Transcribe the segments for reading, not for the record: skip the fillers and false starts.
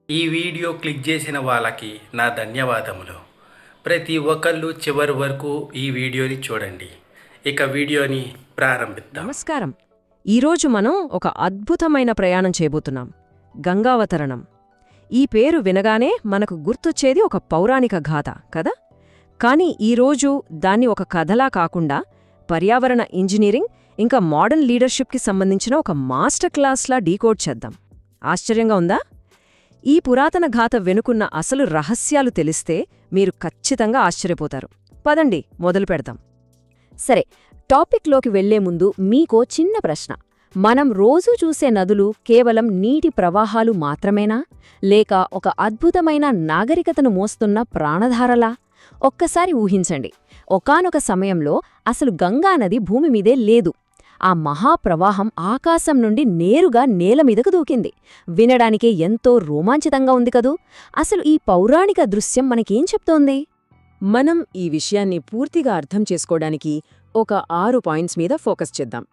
ఈ video click చేసిన వాళ్ళకి నా ధన్యవాదములు. ప్రతి ఒక్కళ్ళు చివరి వరకు ఈ వీడియోని చూడండి. ఇక వీడియోని ప్రారంభిద్దాం. నమస్కారం. ఈరోజు మనం ఒక అద్భుతమైన ప్రయాణం చేయబోతున్నాం. గంగావతరణం. ఈ పేరు వినగానే మనకు గుర్తొచ్చేది ఒక పౌరాణిక గాథ కదా. కానీ ఈరోజు దాన్ని ఒక కథలా కాకుండా పర్యావరణ ఇంజనీరింగ్ ఇంకా మోడర్న్ లీడర్షిప్కి సంబంధించిన ఒక మాస్టర్ క్లాస్లా డీకోడ్ చేద్దాం. ఆశ్చర్యంగా ఉందా? ఈ పురాతన గాథ వెనుకున్న అసలు రహస్యాలు తెలిస్తే మీరు ఖచ్చితంగా ఆశ్చర్యపోతారు. పదండి మొదలు పెడదాం. సరే, టాపిక్లోకి వెళ్లే ముందు మీకో చిన్న ప్రశ్న. మనం రోజూ చూసే నదులు కేవలం నీటి ప్రవాహాలు మాత్రమేనా, లేక ఒక అద్భుతమైన నాగరికతను మోస్తున్న ప్రాణధారలా? ఒక్కసారి ఊహించండి, ఒకానొక సమయంలో అసలు గంగానది భూమిమీదే లేదు. ఆ మహాప్రవాహం ఆకాశం నుండి నేరుగా నేలమీదకు దూకింది. వినడానికే ఎంతో రోమాంచితంగా ఉంది కదూ. అసలు ఈ పౌరాణిక దృశ్యం మనకేం చెప్తోంది? మనం ఈ విషయాన్ని పూర్తిగా అర్థం చేసుకోవడానికి ఒక 6 పాయింట్స్ మీద ఫోకస్ చేద్దాం.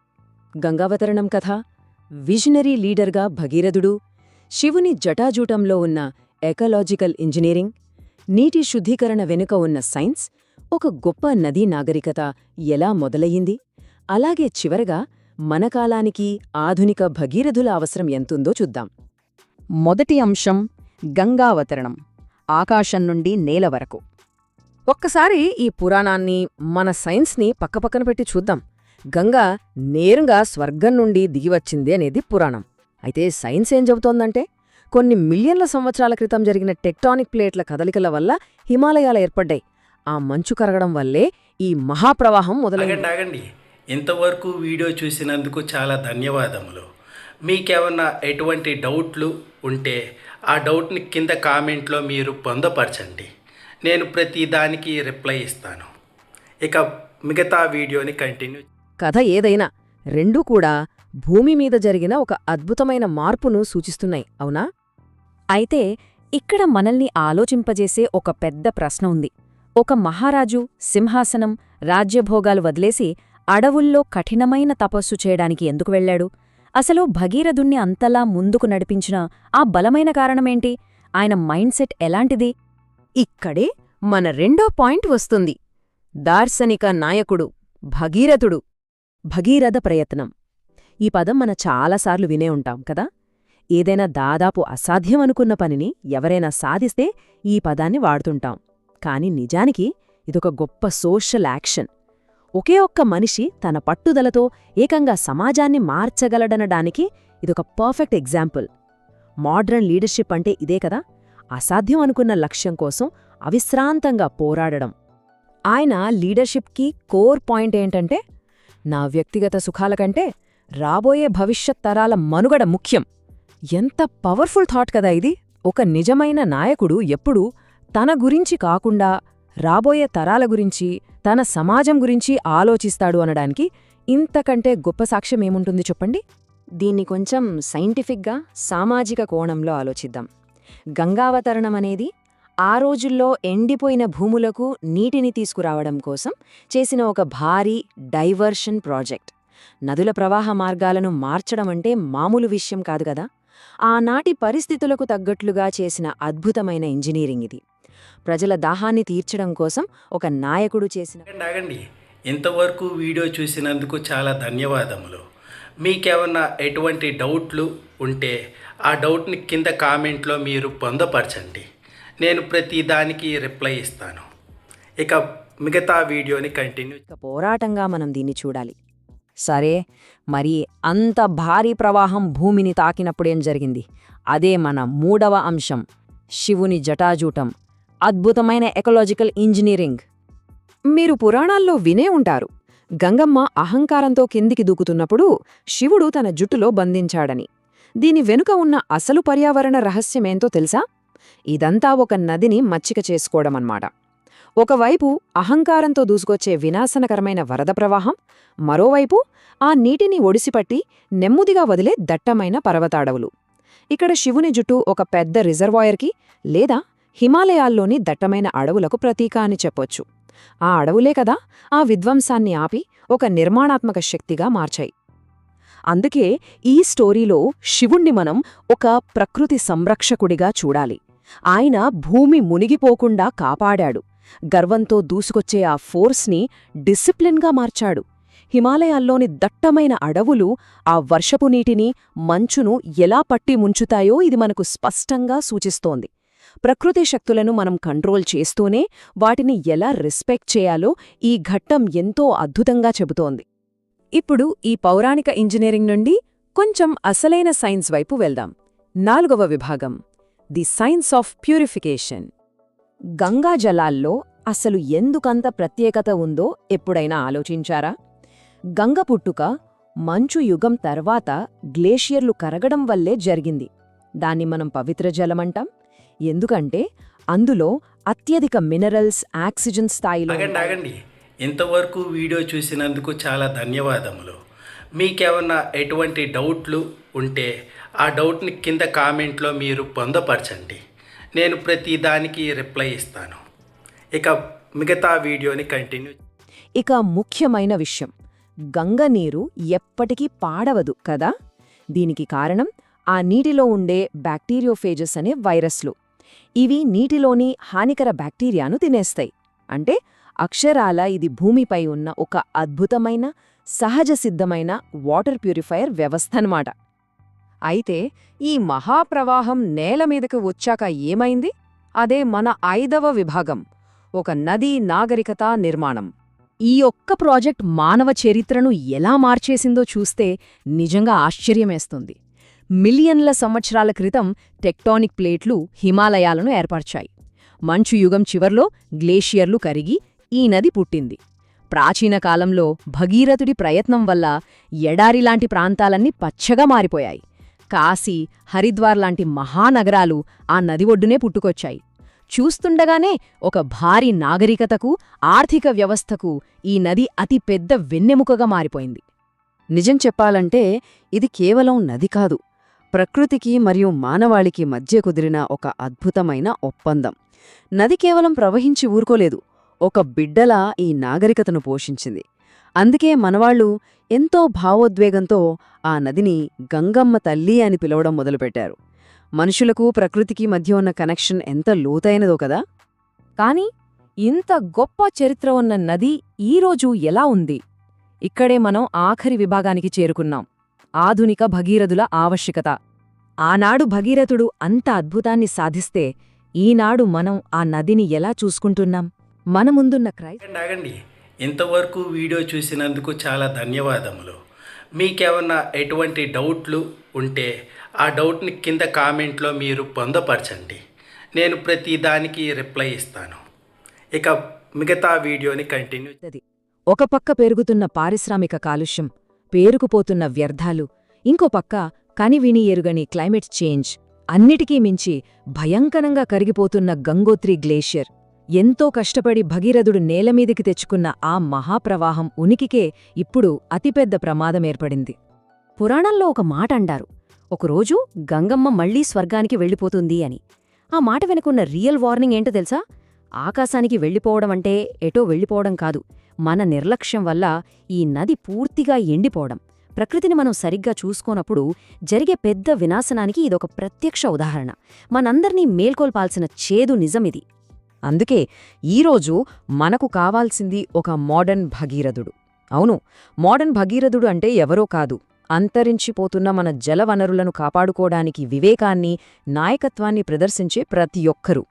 గంగావతరణం కథ, విజనరీ లీడర్గా భగీరథుడు, శివుని జటాజూటంలో ఉన్న ఎకలాజికల్ ఇంజనీరింగ్, నీటి శుద్ధీకరణ వెనుక ఉన్న సైన్స్, ఒక గొప్ప నదీ నాగరికత ఎలా మొదలయ్యింది, అలాగే చివరగా మన కాలానికి ఆధునిక భగీరథుల అవసరం ఎంతుందో చూద్దాం. మొదటి అంశం గంగావతరణం, ఆకాశం నుండి నేల వరకు. ఒక్కసారి ఈ పురాణాన్ని, మన సైన్స్ని పక్కపక్కన పెట్టి చూద్దాం. గంగా నేరుగా స్వర్గం నుండి దిగివచ్చింది అనేది పురాణం. అయితే సైన్స్ ఏం చెబుతోందంటే, కొన్ని మిలియన్ల సంవత్సరాల క్రితం జరిగిన టెక్టానిక్ ప్లేట్ల కదలికల వల్ల హిమాలయాలు ఏర్పడ్డాయి. ఆ మంచు కరగడం వల్లే ఈ మహాప్రవాహం మొదలైంది. ఆగండి. ఇంతవరకు వీడియో చూసినందుకు చాలా ధన్యవాదములు. మీకేమన్నా ఎటువంటి డౌట్లు ఉంటే ఆ డౌట్ని కింద కామెంట్లో మీరు పొందపరచండి. నేను ప్రతి దానికి రిప్లై ఇస్తాను. ఇక మిగతా వీడియోని కంటిన్యూ. కథ ఏదైనా రెండూ కూడా భూమి మీద జరిగిన ఒక అద్భుతమైన మార్పును సూచిస్తున్నాయి, అవునా? అయితే ఇక్కడ మనల్ని ఆలోచింపజేసే ఒక పెద్ద ప్రశ్న ఉంది. ఒక మహారాజు సింహాసనం, రాజ్యభోగాలు వదిలేసి అడవుల్లో కఠినమైన తపస్సు చేయడానికి ఎందుకు వెళ్లాడు? అసలు భగీరథుణ్ణి అంతలా ముందుకు నడిపించిన ఆ బలమైన కారణమేంటి? ఆయన మైండ్ సెట్ ఎలాంటిది? ఇక్కడే మన రెండో పాయింట్ వస్తుంది. దార్శనిక నాయకుడు భగీరథుడు. భగీరథ ప్రయత్నం. ఈ పదం మన చాలాసార్లు వినే ఉంటాం కదా. ఏదైనా దాదాపు అసాధ్యం అనుకున్న పనిని ఎవరైనా సాధిస్తే ఈ పదాన్ని వాడుతుంటాం. కాని నిజానికి ఇదొక గొప్ప సోషల్ యాక్షన్. ఒకే ఒక్క మనిషి తన పట్టుదలతో ఏకంగా సమాజాన్ని మార్చగలడనడానికి ఇదొక పర్ఫెక్ట్ ఎగ్జాంపుల్. మోడ్రన్ లీడర్షిప్ అంటే ఇదే కదా. అసాధ్యం అనుకున్న లక్ష్యం కోసం అవిశ్రాంతంగా పోరాడడం. ఆయన లీడర్షిప్కి కోర్ పాయింట్ ఏంటంటే, నా వ్యక్తిగత సుఖాల కంటే రాబోయే భవిష్యత్ తరాల మనుగడ ముఖ్యం. ఎంత పవర్ఫుల్ థాట్ కదా ఇది. ఒక నిజమైన నాయకుడు ఎప్పుడూ తన గురించి కాకుండా రాబోయే తరాల గురించి, తన సమాజం గురించి ఆలోచిస్తాడు అనడానికి ఇంతకంటే గొప్ప సాక్ష్యమేముంటుంది చెప్పండి. దీన్ని కొంచెం సైంటిఫిక్గా, సామాజిక కోణంలో ఆలోచిద్దాం. గంగావతరణమనేది ఆ రోజుల్లో ఎండిపోయిన భూములకు నీటిని తీసుకురావడం కోసం చేసిన ఒక భారీ డైవర్షన్ ప్రాజెక్ట్. నదుల ప్రవాహ మార్గాలను మార్చడమంటే మామూలు విషయం కాదు కదా. ఆనాటి పరిస్థితులకు తగ్గట్లుగా చేసిన అద్భుతమైన ఇంజనీరింగ్ ఇది. ప్రజల దాహాన్ని తీర్చడం కోసం ఒక నాయకుడు చేసిన. ఆగండి. ఇంతవరకు వీడియో చూసినందుకు చాలా ధన్యవాదములు. మీకేమన్నా ఎటువంటి డౌట్లు ఉంటే ఆ డౌట్ని కింద కామెంట్లో మీరు పొందపరచండి. నేను ప్రతి దానికి రిప్లై ఇస్తాను. ఇక మిగతా వీడియోని కంటిన్యూ. పోరాటంగా మనం దీన్ని చూడాలి. సరే, మరి అంత భారీ ప్రవాహం భూమిని తాకినప్పుడేం జరిగింది? అదే మన మూడవ అంశం, శివుని జటాజూటం, అద్భుతమైన ఎకలాజికల్ ఇంజనీరింగ్. మీరు పురాణాల్లో వినే ఉంటారు, గంగమ్మ అహంకారంతో కిందికి దూకుతున్నప్పుడు శివుడు తన జుట్టులో బంధించాడని. దీని వెనుక ఉన్న అసలు పర్యావరణ రహస్యమేంతో తెలుసా? ఇదంతా ఒక నదిని మచ్చిక చేసుకోవడమన్నమాట. ఒకవైపు అహంకారంతో దూసుకొచ్చే వినాశనకరమైన వరద ప్రవాహం, మరోవైపు ఆ నీటిని ఒడిసిపట్టి నెమ్మదిగా వదిలే దట్టమైన పర్వతాడవులు. ఇక్కడ శివుని జుట్టు ఒక పెద్ద రిజర్వాయర్కి లేదా హిమాలయాల్లోని దట్టమైన అడవులకు ప్రతీక అని చెప్పొచ్చు. ఆ అడవులే కదా ఆ విధ్వంసాన్ని ఆపి ఒక నిర్మాణాత్మక శక్తిగా మార్చాయి. అందుకే ఈ స్టోరీలో శివుణ్ణి మనం ఒక ప్రకృతి సంరక్షకుడిగా చూడాలి. ఆయన భూమి మునిగిపోకుండా కాపాడాడు. గర్వంతో దూసుకొచ్చే ఆ ఫోర్స్ని డిసిప్లిన్గా మార్చాడు. హిమాలయాల్లోని దట్టమైన అడవులు ఆ వర్షపు నీటిని, మంచును ఎలా పట్టి ముంచుతాయో ఇది మనకు స్పష్టంగా సూచిస్తోంది. ప్రకృతి శక్తులను మనం కంట్రోల్ చేస్తూనే వాటిని ఎలా రెస్పెక్ట్ చేయాలో ఈ ఘట్టం ఎంతో అద్భుతంగా చెబుతోంది. ఇప్పుడు ఈ పౌరాణిక ఇంజనీరింగ్ నుండి కొంచెం అసలైన సైన్స్ వైపు వెళ్దాం. 4వ విభాగం, the science of purification. Ganga జలాల్లో అసలు ఎందుకంత ప్రత్యేకత ఉందో ఎప్పుడైనా ఆలోచించారా? గంగ పుట్టుక మంచు యుగం తర్వాత గ్లేషియర్లు కరగడం వల్లే జరిగింది. దాన్ని మనం పవిత్ర జలమంటాం. ఎందుకంటే అందులో అత్యధిక మినరల్స్, ఆక్సిజన్ స్థాయిలో ఆగండి. ఇంతవరకు వీడియో చూసినందుకు చాలా ధన్యవాదములు. మీకేమన్నా ఎటువంటి డౌట్లు ఉంటే ఆ డౌట్ని కింద కామెంట్లో మీరు పొందపరచండి. నేను ప్రతి దానికి రిప్లై ఇస్తాను. ఇక మిగతా వీడియోని కంటిన్యూ. ఇక ముఖ్యమైన విషయం, గంగ నీరు ఎప్పటికీ పాడవదు కదా. దీనికి కారణం ఆ నీటిలో ఉండే బ్యాక్టీరియోఫేజెస్ అనే వైరస్లు. ఇవి నీటిలోని హానికర బ్యాక్టీరియాను తినేస్తాయి. అంటే అక్షరాల ఇది భూమిపై ఉన్న ఒక అద్భుతమైన సహజ సిద్ధమైన వాటర్ ప్యూరిఫైయర్ వ్యవస్థనమాట. అయితే ఈ మహాప్రవాహం నేల మీదకు వచ్చాక ఏమైంది? అదే మన 5వ విభాగం, ఒక నదీ నాగరికత నిర్మాణం. ఈ ఒక్క ప్రాజెక్ట్ మానవ చరిత్రను ఎలా మార్చేసిందో చూస్తే నిజంగా ఆశ్చర్యమేస్తుంది. మిలియన్ల సంవత్సరాల క్రితం టెక్టానిక్ ప్లేట్లు హిమాలయాలను ఏర్పర్చాయి. మంచు యుగం చివర్లో గ్లేషియర్లు కరిగి ఈ నది పుట్టింది. ప్రాచీన కాలంలో భగీరథుడి ప్రయత్నం వల్ల ఎడారిలాంటి ప్రాంతాలన్నీ పచ్చగా మారిపోయాయి. కాశీ, హరిద్వార్ లాంటి మహానగరాలు ఆ నది ఒడ్డునే పుట్టుకొచ్చాయి. చూస్తుండగానే ఒక భారీ నాగరికతకు, ఆర్థిక వ్యవస్థకు ఈ నది అతి పెద్ద వెన్నెముకగా మారిపోయింది. నిజం చెప్పాలంటే ఇది కేవలం నది కాదు, ప్రకృతికి మరియు మానవాళికి మధ్య కుదిరిన ఒక అద్భుతమైన ఒప్పందం. నది కేవలం ప్రవహించి ఊరుకోలేదు, ఒక బిడ్డలా ఈ నాగరికతను పోషించింది. అందుకే మనవాళ్లు ఎంతో భావోద్వేగంతో ఆ నదిని గంగమ్మ తల్లి అని పిలవడం మొదలుపెట్టారు. మనుషులకు ప్రకృతికి మధ్య ఉన్న కనెక్షన్ ఎంత లోతైనదో కదా. కాని ఇంత గొప్ప చరిత్ర ఉన్న నది ఈరోజు ఎలా ఉంది? ఇక్కడే మనం ఆఖరి విభాగానికి చేరుకున్నాం, ఆధునిక భగీరథుల ఆవశ్యకత. ఆనాడు భగీరథుడు అంత అద్భుతాన్ని సాధిస్తే ఈనాడు మనం ఆ నదిని ఎలా చూసుకుంటున్నాం? మన ముందున్న ఆగండి. ఇంతవరకు వీడియో చూసినందుకు చాలా ధన్యవాదములు. మీకేమన్నా ఎటువంటి డౌట్లు ఉంటే ఆ డౌట్ని కింద కామెంట్లో మీరు పొందపరచండి. నేను ప్రతి దానికి రిప్లై ఇస్తాను. ఇక మిగతా వీడియోని కంటిన్యూ. ఒక పక్క పెరుగుతున్న పారిశ్రామిక కాలుష్యం, పేరుకుపోతున్న వ్యర్థాలు, ఇంకో పక్క కనివిని ఎరుగని క్లైమేట్ చేంజ్, అన్నిటికీ మించి భయంకరంగా కరిగిపోతున్న గంగోత్రి గ్లేషియర్. ఎంతో కష్టపడి భగీరథుడు నేలమీదికి తెచ్చుకున్న ఆ మహాప్రవాహం ఉనికికే ఇప్పుడు అతిపెద్ద ప్రమాదమేర్పడింది. పురాణంలో ఒక మాట అంటారు, ఒకరోజు గంగమ్మ మళ్లీ స్వర్గానికి వెళ్ళిపోతుంది అని. ఆ మాట వెనుకున్న రియల్ వార్నింగ్ ఏంటో తెలుసా? ఆకాశానికి వెళ్ళిపోవడమంటే ఎటో వెళ్ళిపోవడం కాదు, మన నిర్లక్ష్యం వల్ల ఈ నది పూర్తిగా ఎండిపోవడం. ప్రకృతిని మనం సరిగ్గా చూసుకోనప్పుడు జరిగే పెద్ద వినాశనానికి ఇదొక ప్రత్యక్ష ఉదాహరణ. మనందర్నీ మేల్కొల్పాల్సిన చేదు నిజమిది. అందుకే ఈరోజు మనకు కావాల్సింది ఒక మోడర్న్ భగీరథుడు. అవును, మోడర్న్ భగీరథుడు అంటే ఎవరో కాదు, అంతరించిపోతున్న మన జలవనరులను కాపాడుకోవడానికి వివేకాన్ని, నాయకత్వాన్ని ప్రదర్శించే ప్రతి ఒక్కరూ.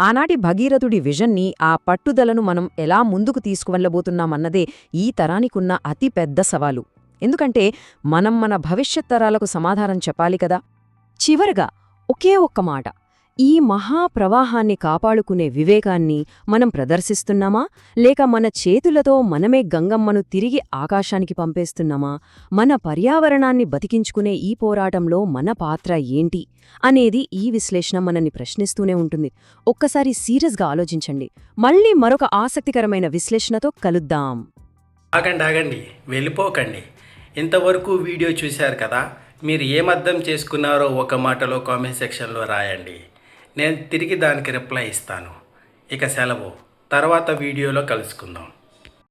ఆనాటి భగీరథుడి విజన్ని, ఆ పట్టుదలను మనం ఎలా ముందుకు తీసుకువెళ్లబోతున్నామన్నదే ఈ తరానికున్న అతి పెద్ద సవాలు. ఎందుకంటే మనం మన భవిష్యత్ తరాలకు సమాధానం చెప్పాలి కదా. చివరగా ఒకే ఒక్క మాట, ఈ మహాప్రవాహాన్ని కాపాడుకునే వివేకాన్ని మనం ప్రదర్శిస్తున్నామా, లేక మన చేతులతో మనమే గంగమ్మను తిరిగి ఆకాశానికి పంపేస్తున్నామా? మన పర్యావరణాన్ని బతికించుకునే ఈ పోరాటంలో మన పాత్ర ఏంటి అనేది ఈ విశ్లేషణ మనల్ని ప్రశ్నిస్తూనే ఉంటుంది. ఒక్కసారి సీరియస్గా ఆలోచించండి. మళ్ళీ మరొక ఆసక్తికరమైన విశ్లేషణతో కలుద్దాం. ఆగండి, వెళ్ళిపోకండి. ఇంతవరకు వీడియో చూశారు కదా, మీరు ఏమర్థం చేసుకున్నారో ఒక మాటలో కామెంట్ సెక్షన్లో రాయండి. నేను తిరిగి దానికి రిప్లై ఇస్తాను. ఇక సెలవు, తర్వాత వీడియోలో కలుసుకుందాం.